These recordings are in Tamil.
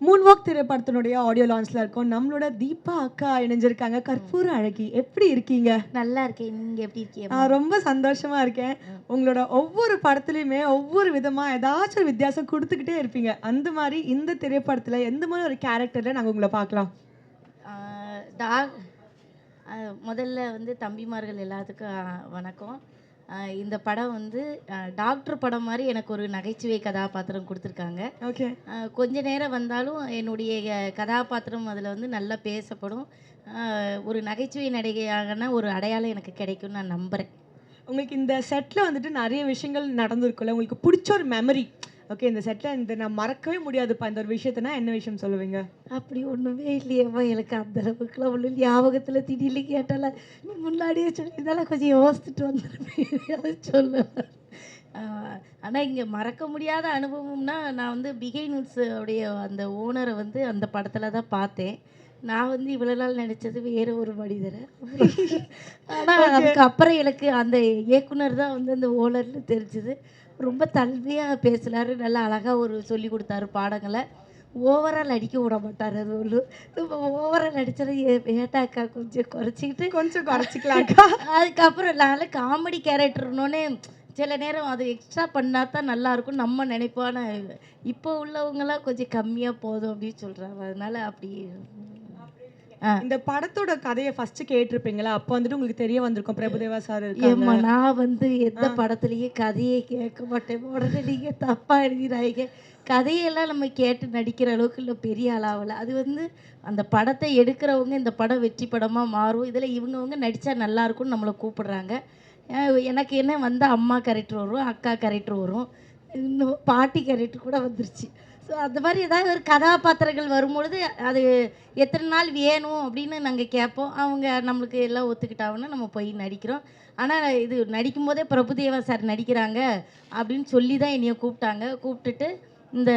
மூன் வாக் திரைப்படத்தினுடைய ஆடியோ லான்ச்ல இருக்கோம். நம்மளோட தீபா அக்கா இணைஞ்சிருக்காங்க. கற்பூர அழகி. எப்படி இருக்கீங்க? நல்லா இருக்கேன். நீங்க எப்படி இருக்கீங்க? நான் ரொம்ப சந்தோஷமா இருக்கேன். உங்களோட ஒவ்வொரு படத்துலயுமே ஒவ்வொரு விதமா ஏதாச்சும் ஒரு வித்தியாசம் குடுத்துக்கிட்டே இருப்பீங்க. அந்த மாரி இந்த திரைப்படத்துல எந்த மாரி ஒரு கேரக்டர்ல நாங்க உங்கள பார்க்கலாம்? ஆ, டாக் அ முதல்ல வந்து தம்பிமார்கள் எல்லாத்துக்கும் வணக்கம். இந்த படம் வந்து டாக்டர் படம் மாரி எனக்கு ஒரு நகைச்சுவை கதாபாத்திரம் குடுத்துருக்காங்க. ஓகே. கொஞ்ச நேரம் வந்தாலும் என்னுடைய கதாபாத்திரம் அதில வந்து நல்லா பேசப்படும். ஒரு நகைச்சுவை நடிகையான ஒரு அடையாளம் எனக்கு கிடைக்கும்னு நான் நம்புறேன். உங்களுக்கு இந்த செட்ல வந்துட்டு நெறைய விஷயங்கள் நடந்திருக்கும்ல. உங்களுக்கு புடிச்ச ஒரு மெமரி. ஓகே, இந்த செட்ல இந்த நான் மறக்கவே முடியாதுப்பா இந்த ஒரு விஷயத்தனா என்ன விஷயம் சொல்லுவீங்க? அப்படி ஒண்ணுமே இல்லையேம்மா. எனக்கு அந்த அளவுக்குலாம் ஒண்ணும் ஞாபகத்துல திடீர்னு கேட்டால, நீ முன்னாடியே சொல்லியிருந்தாலும் கொஞ்சம் யோசிச்சுட்டு வந்துருப்பேன். அத சொல்லல. ஆ ஆனா இங்க மறக்க முடியாத அனுபவம்னா, நான் வந்து பிகைன்ஸ் உடைய அந்த ஓனர வந்து அந்த படத்துல தான் பார்த்தேன். நான் வந்து இவ்வளோ நாள் நடிச்சது வேற ஒரு மனிதர. ஆனா ஓகே. அதுக்கப்புறம் எனக்கு அந்த இயக்குனர் தான் வந்து அந்த ஓனர்ன்னு தெரிஞ்சது. ரொம்ப தன்மையா பேசினாரு. நல்லா அழகா ஒரு சொல்லிக் குடுத்தாரு பாடங்கள. ஓவரா நடிக்க விட மாட்டாரு. அது ஒண்ணு. நம்ம ஓவரா நடிச்சா ஏட்டாக்கா கொஞ்சம் குறைச்சிக்கிட்டு கொஞ்சம் குறைச்சுக்கலாம் அக்கா. அதுக்கப்புறம் நான்லாம் காமெடி கேரக்டர்னோனே சில நேரம் அது எக்ஸ்ட்ரா பண்ணா தான் நல்லாயிருக்கும் நம்ம நினைப்போம். ஆனா இப்போ உள்ளவங்கலாம் கொஞ்சம் கம்மியா போதும் அப்படின்னு சொல்றாங்க. அதனால அப்படி ஆ. இந்த படத்தோட கதைய ஃபர்ஸ்ட் கேட்டிருப்பீங்களா? அப்ப வந்துட்டு உங்களுக்கு தெரிய வந்திருக்கும் பிரபுதேவா சார் இருக்காங்க. ஏம்மா நான் வந்து எந்த ஆ. படத்துலயும் கதையே கேட்க மாட்டேன். உடனே நீங்க தப்பா எழுதிறாதீங்க. கதையெல்லாம் நம்ம கேட்டு நடிக்கிற அளவுக்கு இல்ல பெரிய ஆளாவல. அது வந்து அந்த படத்த எடுக்கிறவங்க இந்த படம் வெற்றி படமா மாறும். இதில இவங்கவங்க நடிச்சா நல்லாயிருக்கும்னு நம்மள கூப்பிடுறாங்க. அ எனக்கு என்ன வந்தா அம்மா கேரக்டர் வரும், அக்கா கேரக்டர் வரும். இன்னும் பாட்டி கேரக்டர் கூட வந்துருச்சு. ஸோ அந்த மாரி ஏதாவது ஒரு கதாபாத்திரங்கள் வரும்பொழுது, அது எத்தன நாள் வேணும் அப்படின்னு நாங்க கேட்போம். அவங்க நம்மளுக்கு எல்லாம் ஒத்துக்கிட்டாங்கன்னா நம்ம போய் நடிக்கிறோம். ஆனா இது நடிக்கும்போதே பிரபுதேவா சார் நடிக்கிறாங்க அப்படின்னு சொல்லி தான் என்னைய கூப்பிட்டாங்க. கூப்பிட்டுட்டு இந்த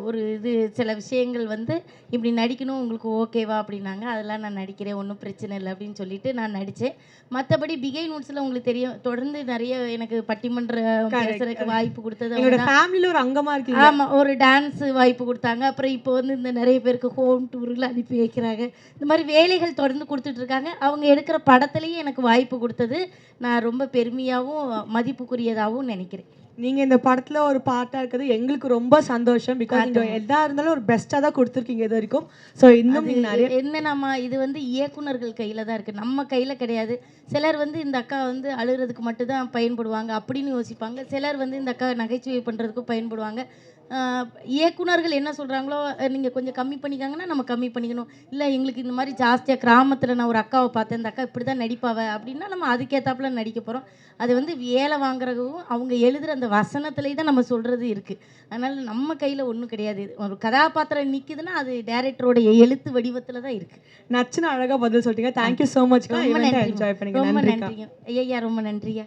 ஒரு இது சில விஷயங்கள் வந்து இப்படி நடிக்கணும் உங்களுக்கு ஓகேவா அப்படின்னாங்க. அதெல்லாம் நான் நடிக்கிறேன் ஒன்றும் பிரச்சனை இல்லை அப்படின்னு சொல்லிட்டு நான் நடித்தேன். மற்றபடி பிகை நூட்ஸில் உங்களுக்கு தெரியும் தொடர்ந்து நிறைய எனக்கு பட்டிமன்றம் கரெக்ட். பேசுறதுக்கு வாய்ப்பு கொடுத்தது அவங்க எங்களோட தான். ஃபேமிலில ஒரு அங்கமா இருக்கீங்க. ஆமா. ஒரு டான்ஸ் வாய்ப்பு குடுத்தாங்க. அப்புறம் இப்போ வந்து இந்த நெறைய பேருக்கு ஹோம் டூர்லாம் அனுப்பி வைக்கிறாங்க. இந்த மாரி வேலைகள் தொடர்ந்து குடுத்துட்டு இருக்காங்க. அவங்க எடுக்கிற படத்துலயும் எனக்கு வாய்ப்பு குடுத்தது, நான் ரொம்ப பெருமையாவும், மதிப்புக்குரியதாவும் நெனைக்கிறேன். நீங்க இந்த படத்துல ஒரு பார்ட்டா இருக்கிறது எங்களுக்கு ரொம்ப சந்தோஷம். பிகாஸ் நீங்க ஆட்டமா. எதா இருந்தாலும் ஒரு பெஸ்ட்டா தான் குடுத்துருக்கீங்க இதுவரைக்கும். ஸோ இன்னும் அது நீங்க நெறைய என்னன்னாம்மா, இது வந்து இயக்குனர்கள் கையில தான் இருக்கு. நம்ம கையில கிடையாது. சிலர் வந்து இந்த அக்கா வந்து அழுறதுக்கு மட்டும் தான் பயன்படுவாங்க அப்படின்னு யோசிப்பாங்க. சிலர் வந்து இந்த அக்கா நகைச்சுவை பண்றதுக்கும் பயன்படுவாங்க. அ இயக்குனர்கள் என்ன சொல்றாங்களோ, நீங்க கொஞ்சம் கம்மி பண்ணிக்கங்கன்னா, நம்ம கம்மி பண்ணிக்கணும். இல்ல எங்களுக்கு இந்த மாரி ஜாஸ்தியா கிராமத்துல நான் ஒரு அக்காவ பார்த்தேன். இந்த அக்கா இப்படி தான் நடிப்பாவ அப்படின்னா, நம்ம அதுக்கேத்தாப்புல நடிக்க போறோம். அது வந்து வேலை வாங்குறதும், அவங்க எழுதுற அந்த வசனத்திலே தான் நம்ம சொல்றது இருக்கு. அதனால நம்ம கையில ஒண்ணும் கிடையாது. ஒரு கதாபாத்திரம் நிக்குதுன்னா, அது டைரக்டரோட எழுத்து வடிவத்துல தான் இருக்கு. நச்சுன்னு அழகா பதில் சொல்லிட்டீங்க. தேங்க் யூ சோ மச்க்கா. ரொம்ப ஈவென்ட்ட நன்றிம்மா. என்ஜாய் பண்ணீங்க. ரொம்ப நன்றிக்கா. நன்றிங்க. ஐயய்யா! ரொம்ப நன்றியா.